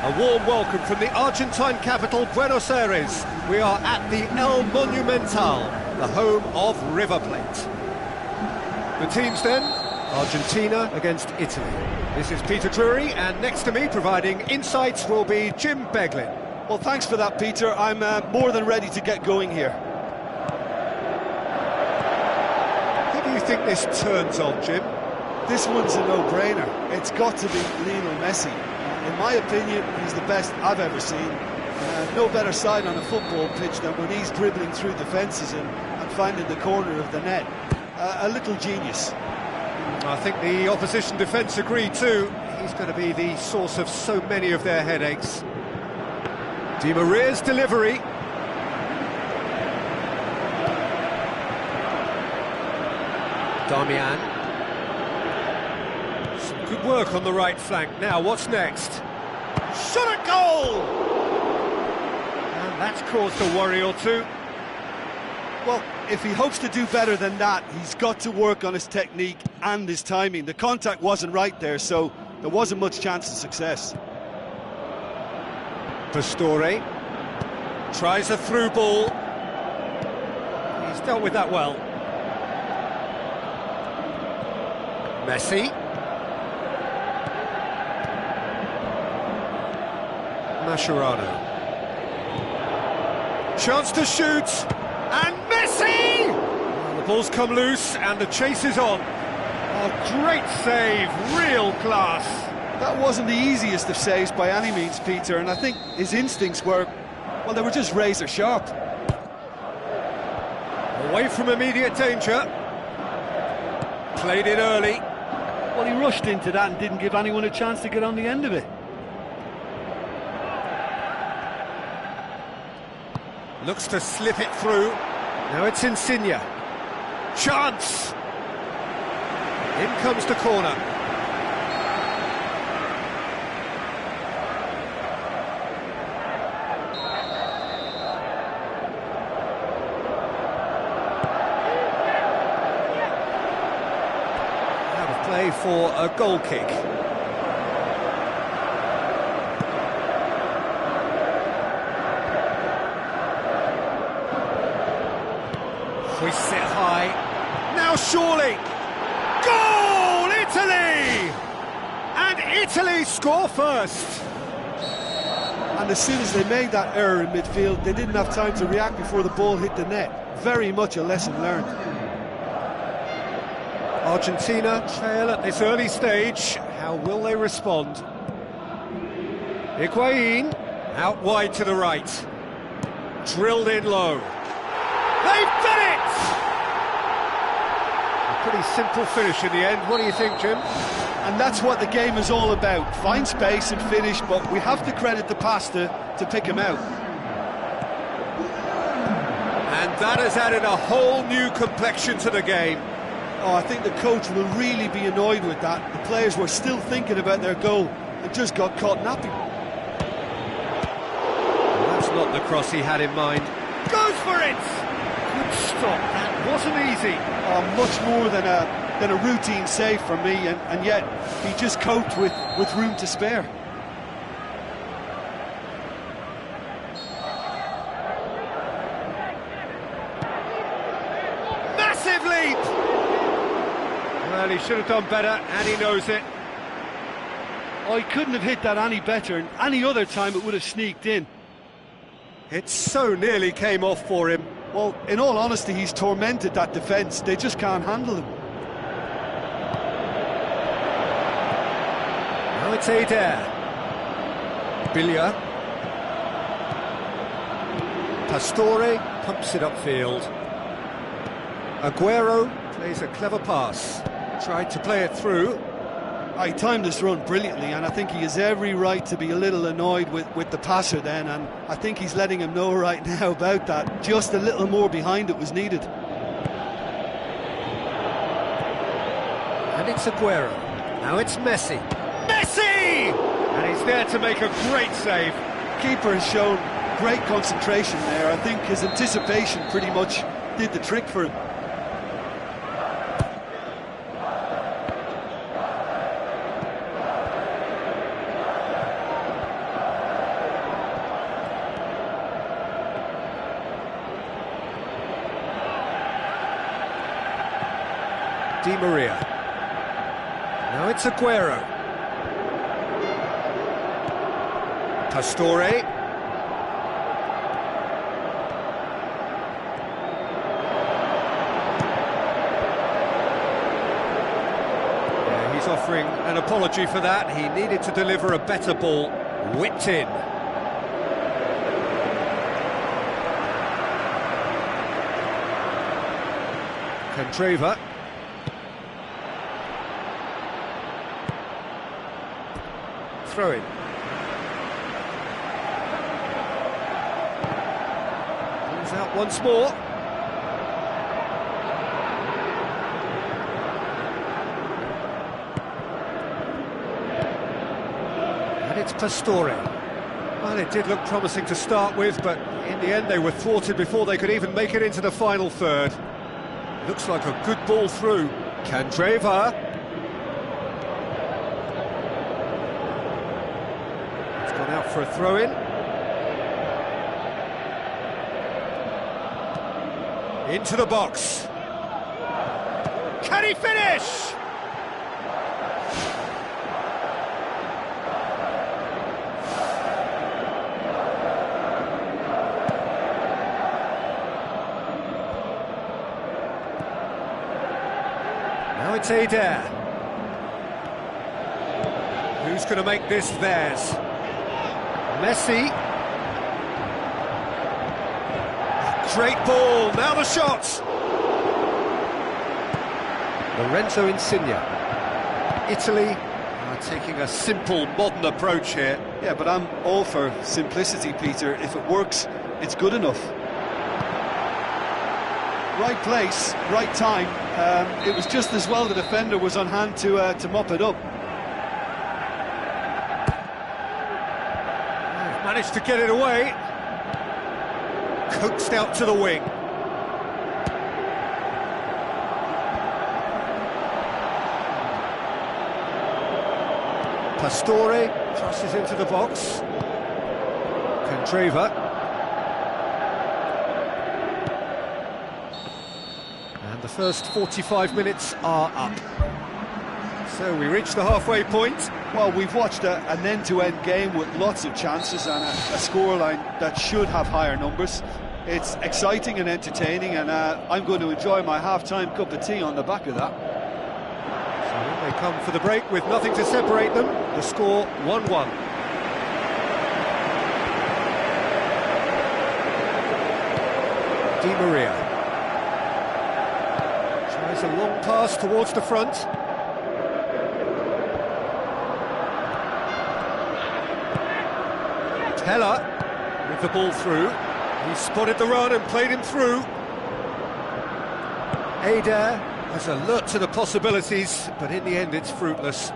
A warm welcome from the Argentine capital, Buenos Aires. We are at the El Monumental, the home of River Plate. The teams then, Argentina against Italy. This is Peter Drury, and next to me providing insights will be Jim Beglin. Well, thanks for that, Peter. I'm more than ready to get going here. Who do you think this turns on, Jim? This one's a no-brainer. It's got to be Lionel Messi. In my opinion, he's the best I've ever seen. No better side on a football pitch than when he's dribbling through defences and finding the corner of the net. A little genius. I think the opposition defence agree too. He's going to be the source of so many of their headaches. Di Maria's delivery. Damian. Some good work on the right flank. Now, what's next? Shot at goal! And that's caused a worry or two. Well, if he hopes to do better than that, he's got to work on his technique and his timing. The contact wasn't right there, so there wasn't much chance of success. Pastore tries a through ball. He's dealt with that well. Messi. Mascherano. Chance to shoot. And Messi! Well, the ball's come loose and the chase is on. Oh, great save, real class. That wasn't the easiest of saves by any means, Peter, and I think his instincts were, well, they were just razor sharp. Away from immediate danger. Played it early. Well, he rushed into that and didn't give anyone a chance to get on the end of it. Looks to slip it through. Now it's Insigne. Chance! In comes the corner. Out of play for a goal kick. Hoists it high. Now surely. Goal! Italy! And Italy score first. And as soon as they made that error in midfield, they didn't have time to react before the ball hit the net. Very much a lesson learned. Argentina trail at this early stage. How will they respond? Higuain out wide to the right. Drilled in low. They've done it! A pretty simple finish in the end. What do you think, Jim? And that's what the game is all about. Find space and finish, but we have to credit the pastor to pick him out. And that has added a whole new complexion to the game. Oh, I think the coach will really be annoyed with that. The players were still thinking about their goal and just got caught napping. Well, that's not the cross he had in mind. Goes for it! Good stop, that wasn't easy. Oh, much more than a routine save for me, and yet he just coped with room to spare. Massive leap! Well, he should have done better, and he knows it. Oh, he couldn't have hit that any better, and any other time it would have sneaked in. It so nearly came off for him. Well, in all honesty, he's tormented that defence. They just can't handle him. Now it's Adair. Billia. Pastore pumps it upfield. Aguero plays a clever pass. Tried to play it through. He timed this run brilliantly, and I think he has every right to be a little annoyed with the passer then, and I think he's letting him know right now about that. Just a little more behind it was needed. And it's Aguero. Now it's Messi. Messi! And he's there to make a great save. Keeper has shown great concentration there. I think his anticipation pretty much did the trick for him. Di Maria. Now it's Aguero. Pastore. Yeah, he's offering an apology for that. He needed to deliver a better ball. Whipped in. Candreva. Throw in. Comes out once more. And it's Pastore. Well, it did look promising to start with, but in the end they were thwarted before they could even make it into the final third. Looks like a good ball through. Candreva. It's gone out for a throw-in. Into the box. Can he finish? Now it's Adair. Who's going to make this theirs? Messi. Great ball, now the shot! Lorenzo Insigne. Italy are taking a simple, modern approach here. Yeah, but I'm all for simplicity, Peter. If it works, it's good enough. Right place, right time. It was just as well the defender was on hand to mop it up. They've managed to get it away. Coaxed out to the wing. Pastore crosses into the box. Candreva. And the first 45 minutes are up. So we reach the halfway point. Well, we've watched an end-to-end game with lots of chances and a scoreline that should have higher numbers. It's exciting and entertaining, and I'm going to enjoy my half-time cup of tea on the back of that. So they come for the break with nothing to separate them. The score 1-1. Di Maria. Tries a long pass towards the front. Teller with the ball through. He spotted the run and played him through. Adair was alert to the possibilities, but in the end it's fruitless.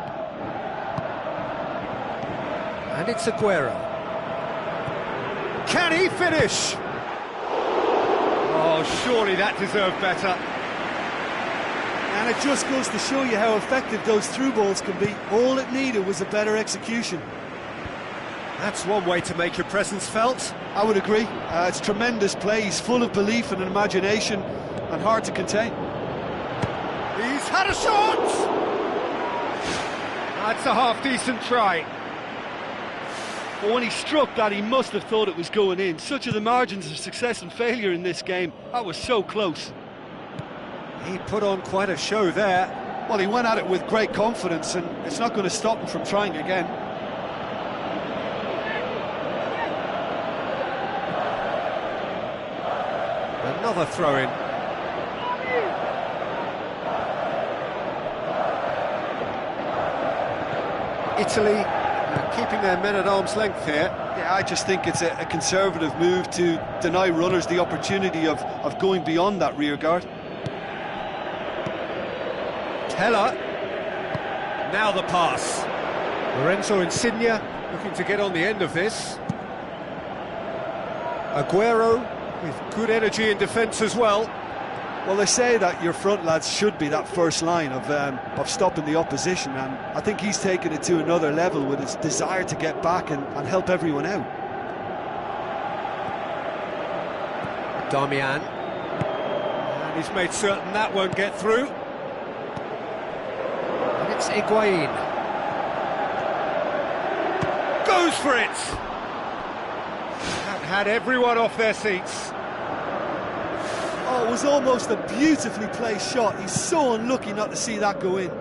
And it's Aguero. Can he finish? Oh, surely that deserved better. And it just goes to show you how effective those through balls can be. All it needed was a better execution. That's one way to make your presence felt. I would agree. It's tremendous play. He's full of belief and imagination and hard to contain. He's had a shot! That's a half-decent try. But when he struck that, he must have thought it was going in. Such are the margins of success and failure in this game. That was so close. He put on quite a show there. Well, he went at it with great confidence, and it's not going to stop him from trying again. Another throw-in. Italy keeping their men at arm's length here. Yeah, I just think it's a conservative move to deny runners the opportunity of going beyond that rear guard. Teller. Now the pass. Lorenzo Insigne looking to get on the end of this. Aguero with good energy in defence as well. Well, they say that your front lads should be that first line of stopping the opposition, and I think he's taken it to another level with his desire to get back and help everyone out. Damian. And he's made certain that won't get through. It's Higuain. Goes for it! That had everyone off their seats. Oh, it was almost a beautifully placed shot. He's so unlucky not to see that go in.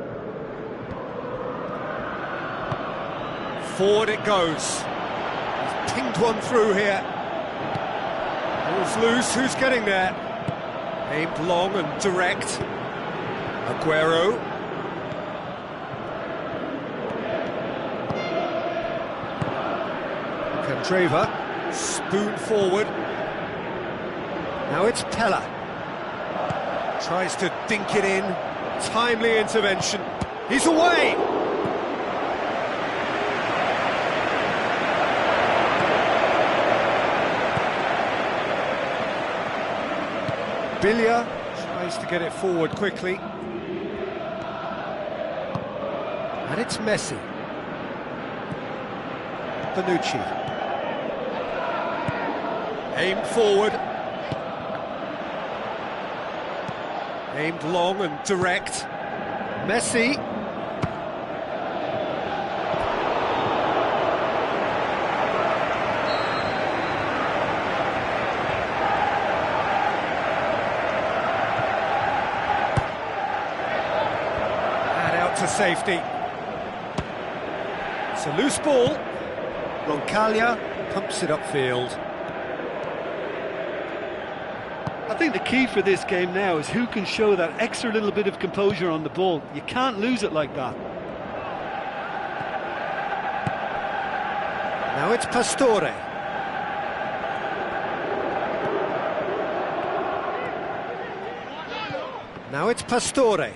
Forward it goes. He's pinged one through here. Ball's loose, who's getting there? Aimed long and direct. Aguero. Candreva, spoon forward. Now it's Pella. Tries to dink it in. Timely intervention. He's away! Billia tries to get it forward quickly. And it's Messi. Bonucci. Aimed forward. Aimed long and direct. Messi. And out to safety. It's a loose ball. Roncaglia pumps it upfield. I think the key for this game now is who can show that extra little bit of composure on the ball. You can't lose it like that. Now it's Pastore. Now it's Pastore.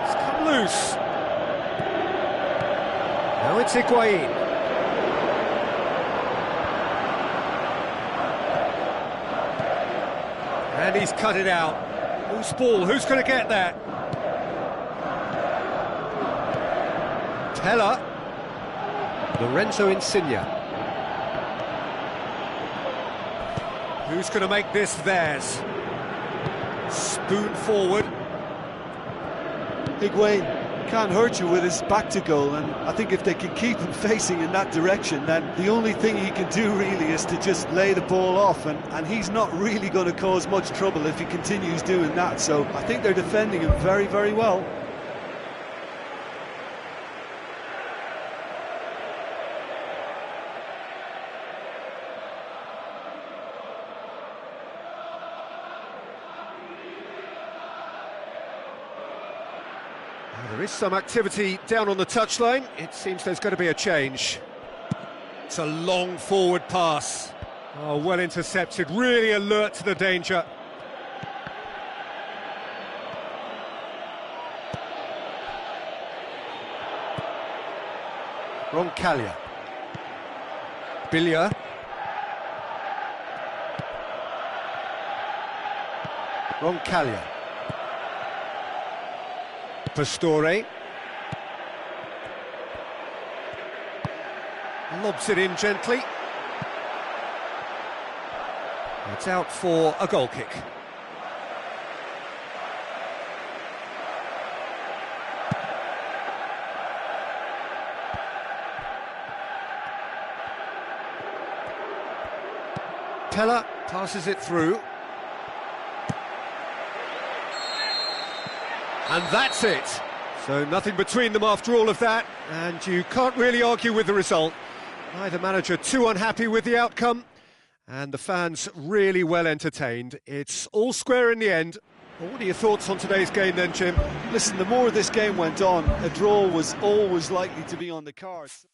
It's come loose. Now it's Higuain. And he's cut it out. Loose ball, who's going to get that? Pella. Lorenzo Insigne. Who's going to make this theirs? Spoon forward. Higuain can't hurt you with his back to goal, and I think if they can keep him facing in that direction, then the only thing he can do really is to just lay the ball off, and he's not really going to cause much trouble if he continues doing that. So I think they're defending him very, very well. There is some activity down on the touchline. It seems there's going to be a change. It's a long forward pass. Oh, well intercepted, really alert to the danger. Roncaglia. Billia. Roncaglia. Pastore. Lobs it in gently. It's out for a goal kick. Pella passes it through. And that's it. So nothing between them after all of that, and you can't really argue with the result. Neither manager too unhappy with the outcome, and the fans really well entertained. It's all square in the end. Well, what are your thoughts on today's game then, Jim? Listen, the more this game went on, a draw was always likely to be on the cards.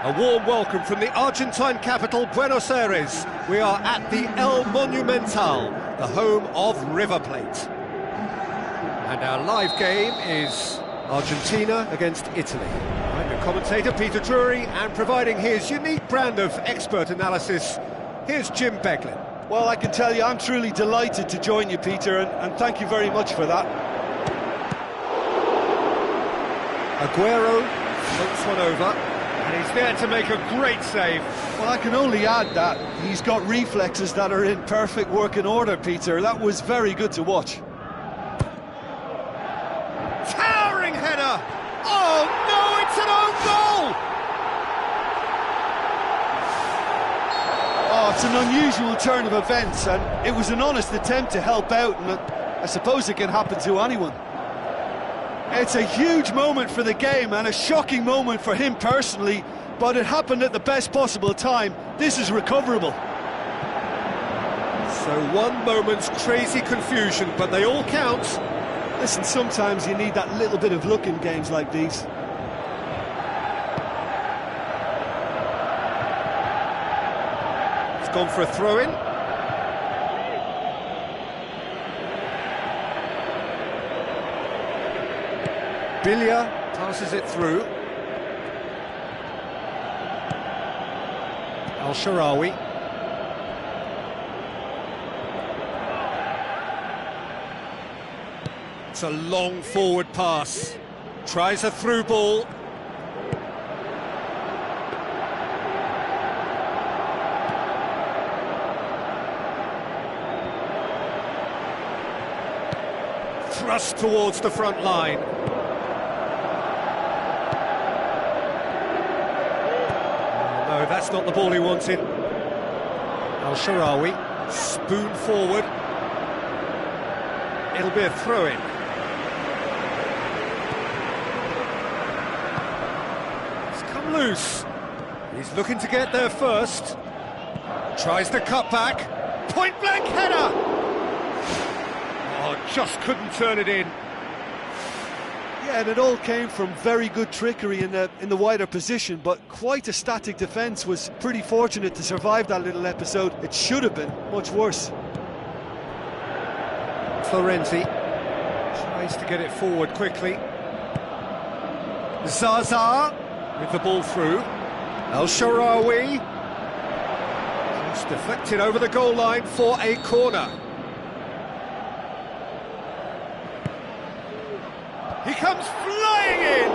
A warm welcome from the Argentine capital, Buenos Aires. We are at the El Monumental, the home of River Plate. And our live game is Argentina against Italy. I'm your commentator, Peter Drury, and providing his unique brand of expert analysis, here's Jim Beglin. Well, I can tell you, I'm truly delighted to join you, Peter, and thank you very much for that. Aguero floats one over. And he's there to make a great save. Well, I can only add that he's got reflexes that are in perfect working order, Peter. That was very good to watch. Towering header! Oh no, it's an own goal! Oh, it's an unusual turn of events, and it was an honest attempt to help out, and I suppose it can happen to anyone. It's a huge moment for the game and a shocking moment for him personally, but it happened at the best possible time. This is recoverable. So one moment's crazy confusion, but they all count. Listen, sometimes you need that little bit of luck in games like these. It's gone for a throw-in. Billia passes it through. Al-Sharawi. It's a long forward pass. Tries a through ball. Thrust towards the front line. No, that's not the ball he wanted. Al-Sharawi, spoon forward. It'll be a throw-in. It's come loose. He's looking to get there first. Tries the cut back. Point-blank header! Oh, just couldn't turn it in. Yeah, and it all came from very good trickery in the wider position, but quite a static defence. Was pretty fortunate to survive that little episode. It should have been much worse. Florenzi tries to get it forward quickly. Zaza with the ball through. Al-Sharawi just deflected over the goal line for a corner. He comes flying in!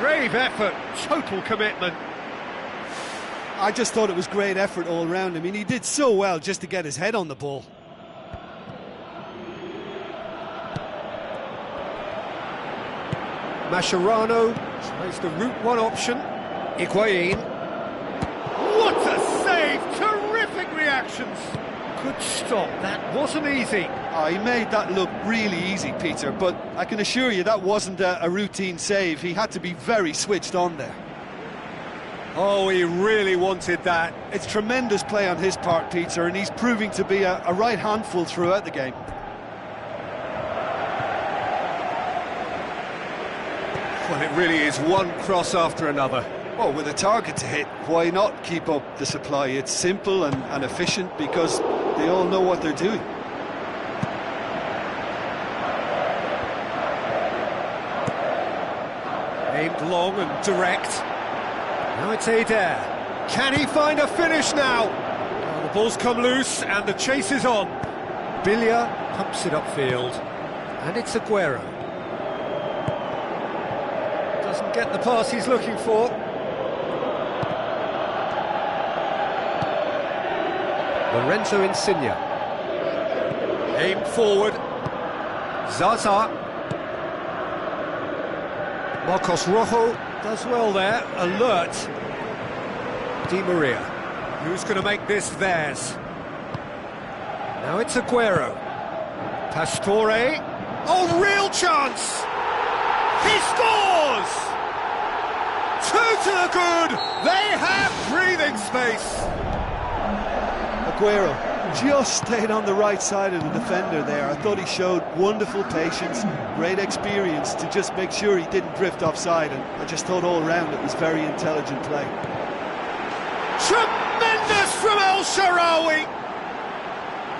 Brave effort, total commitment. I just thought it was great effort all round. I mean, he did so well just to get his head on the ball. Mascherano tries the route one option. Higuain. What a save! Terrific reactions! Good stop, that wasn't easy. Oh, he made that look really easy, Peter, but I can assure you that wasn't a routine save. He had to be very switched on there. Oh, he really wanted that. It's tremendous play on his part, Peter, and he's proving to be a right handful throughout the game. Well, it really is one cross after another. Well, with a target to hit, why not keep up the supply? It's simple and efficient because they all know what they're doing. Aimed long and direct. Now it's Adair. Can he find a finish now? Oh, the ball's come loose and the chase is on. Billia pumps it upfield. And it's Aguero. Doesn't get the pass he's looking for. Lorenzo Insigne. Aimed forward. Zaza. Marcos Rojo does well there, alert. Di Maria, who's going to make this theirs? Now it's Aguero. Pastore. Oh, real chance! He scores! 2 to the good! They have breathing space! Aguero just stayed on the right side of the defender there. I thought he showed wonderful patience, great experience to just make sure he didn't drift offside, and I just thought all around it was very intelligent play. Tremendous from El Shaarawy!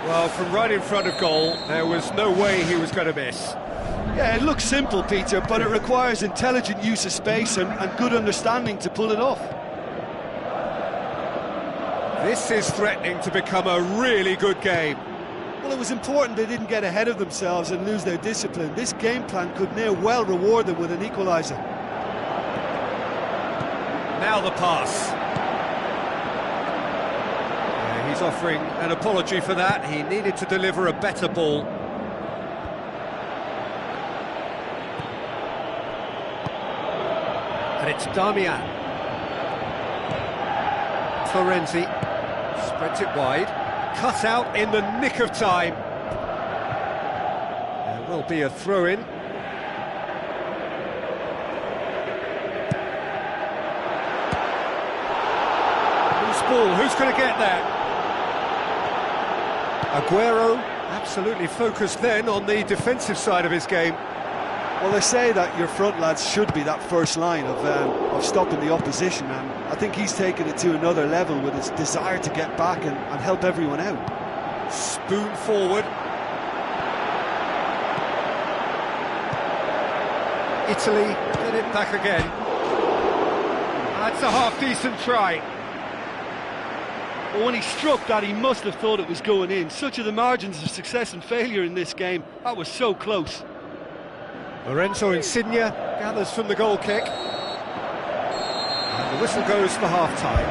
Well, from right in front of goal, there was no way he was going to miss. Yeah, it looks simple, Peter, but it requires intelligent use of space and good understanding to pull it off. This is threatening to become a really good game. Well, it was important they didn't get ahead of themselves and lose their discipline. This game plan could now well reward them with an equaliser. Now the pass. Yeah, he's offering an apology for that. He needed to deliver a better ball. And it's Damian. Florenzi. Spreads it wide, cut out in the nick of time. There will be a throw-in. Loose ball, who's going to get there? Aguero, absolutely focused then on the defensive side of his game. Well, they say that your front lads should be that first line of stopping the opposition, and I think he's taken it to another level with his desire to get back and help everyone out. Spoon forward. Italy get it back again. That's a half-decent try. Well, when he struck that, he must have thought it was going in. Such are the margins of success and failure in this game. That was so close. Lorenzo Insigne gathers from the goal kick. And the whistle goes for half-time.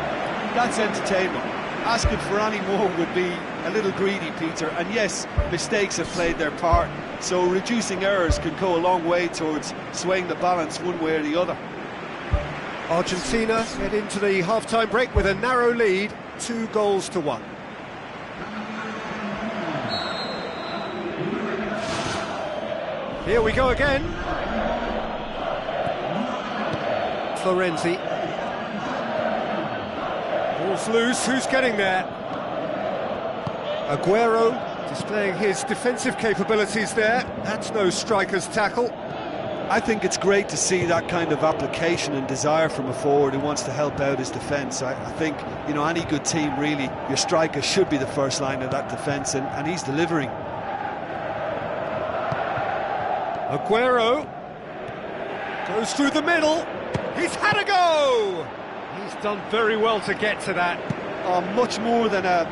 That's entertainment. Asking for any more would be a little greedy, Peter. And yes, mistakes have played their part, so reducing errors can go a long way towards swaying the balance one way or the other. Argentina head into the half-time break with a narrow lead, 2-1. Here we go again. Florenzi. Ball's loose, who's getting there? Aguero displaying his defensive capabilities there. That's no striker's tackle. I think it's great to see that kind of application and desire from a forward who wants to help out his defence. I think, you know, any good team really, your striker should be the first line of that defence, and he's delivering. Aguero goes through the middle. He's had a go. He's done very well to get to that. Much more than a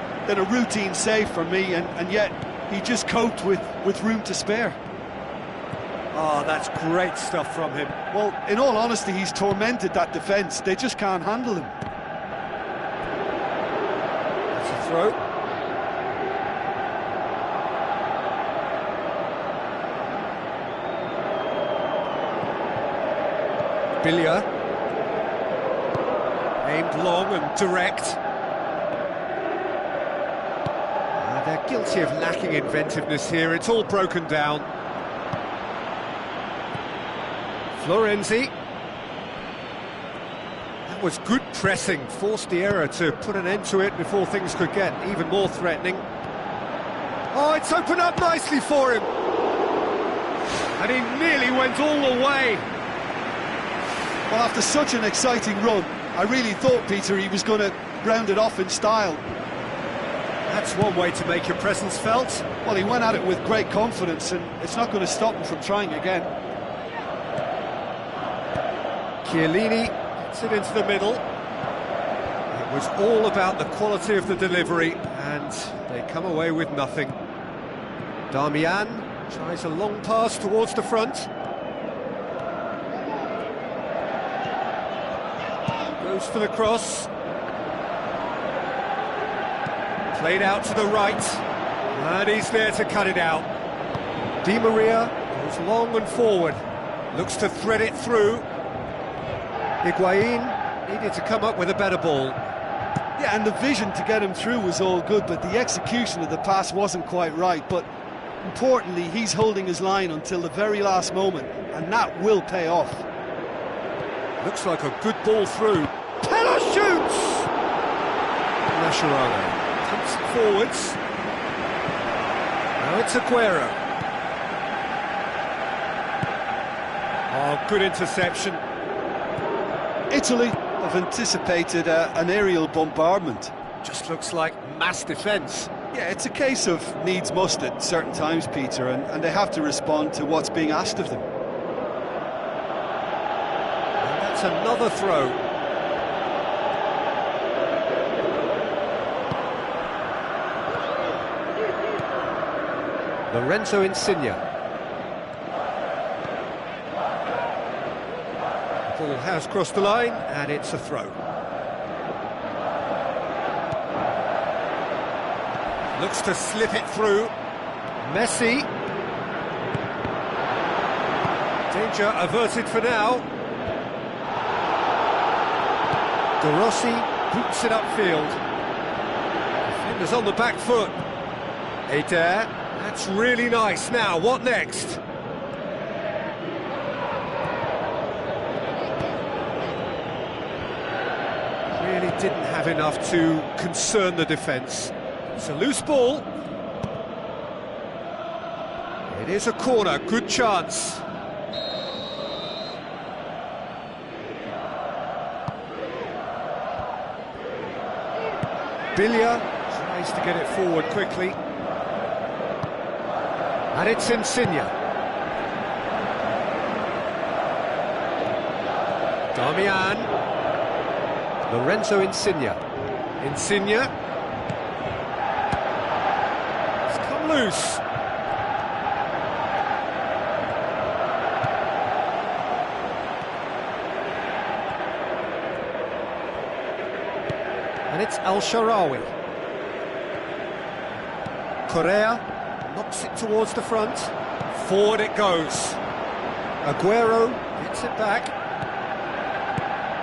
routine save for me, and yet he just coped with room to spare. Oh, that's great stuff from him. Well, in all honesty, he's tormented that defence. They just can't handle him. That's a throw. Billia. Aimed long and direct. They're guilty of lacking inventiveness here. It's all broken down. Florenzi. That was good pressing. Forced the error to put an end to it before things could get even more threatening. Oh, it's opened up nicely for him. And he nearly went all the way. Well, after such an exciting run, I really thought, Peter, he was going to round it off in style. That's one way to make your presence felt. Well, he went at it with great confidence, and it's not going to stop him from trying again. Chiellini gets it into the middle. It was all about the quality of the delivery, and they come away with nothing. Darmian tries a long pass towards the front. Goes for the cross. Played out to the right, and he's there to cut it out. Di Maria goes long and forward, looks to thread it through. Higuain needed to come up with a better ball. Yeah, and the vision to get him through was all good, but the execution of the pass wasn't quite right. But importantly, he's holding his line until the very last moment, and that will pay off. Looks like a good ball through. Pella shoots! Mascherano comes forwards. Now it's Aguero. Oh, good interception. Italy have anticipated an aerial bombardment. Just looks like mass defence. Yeah, it's a case of needs must at certain times, Peter, and they have to respond to what's being asked of them. And that's another throw. Lorenzo Insigne. The ball has crossed the line, and it's a throw. Looks to slip it through. Messi. Danger averted for now. De Rossi boots it upfield. Defenders on the back foot. Eder. That's really nice. Now, what next? Really didn't have enough to concern the defence. It's a loose ball. It is a corner, good chance. Bilia tries to get it forward quickly. And it's Insigne. Darmian. Lorenzo Insigne. Insigne. It's come loose. And it's Al-Sharawi. Correa knocks it towards the front. Forward it goes. Aguero gets it back.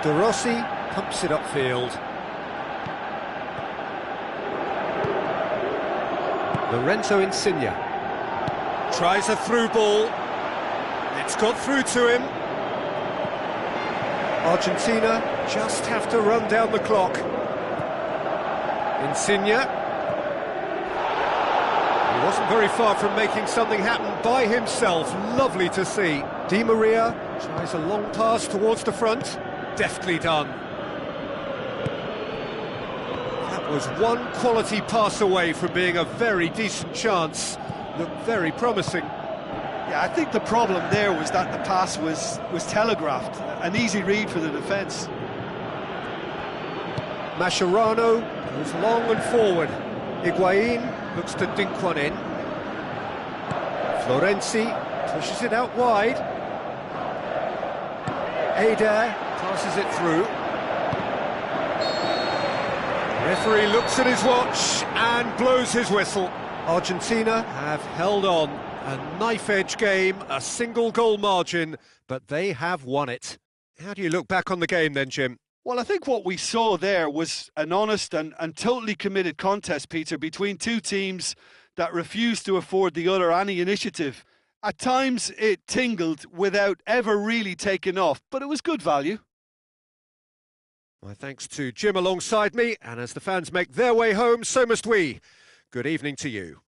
De Rossi pumps it upfield. Lorenzo Insigne tries a through ball. It's got through to him. Argentina just have to run down the clock. Insigne. He wasn't very far from making something happen by himself. Lovely to see. Di Maria tries a long pass towards the front. Deftly done. That was one quality pass away from being a very decent chance. Looked very promising. Yeah, I think the problem there was that the pass was telegraphed. An easy read for the defence. Mascherano goes long and forward. Higuain looks to dink one in. Florenzi pushes it out wide. Eder passes it through. Referee looks at his watch and blows his whistle. Argentina have held on. A knife-edge game, a single goal margin, but they have won it. How do you look back on the game then, Jim? Well, I think what we saw there was an honest and totally committed contest, Peter, between two teams that refused to afford the other any initiative. At times it tingled without ever really taking off, but it was good value. My thanks to Jim alongside me, and as the fans make their way home, so must we. Good evening to you.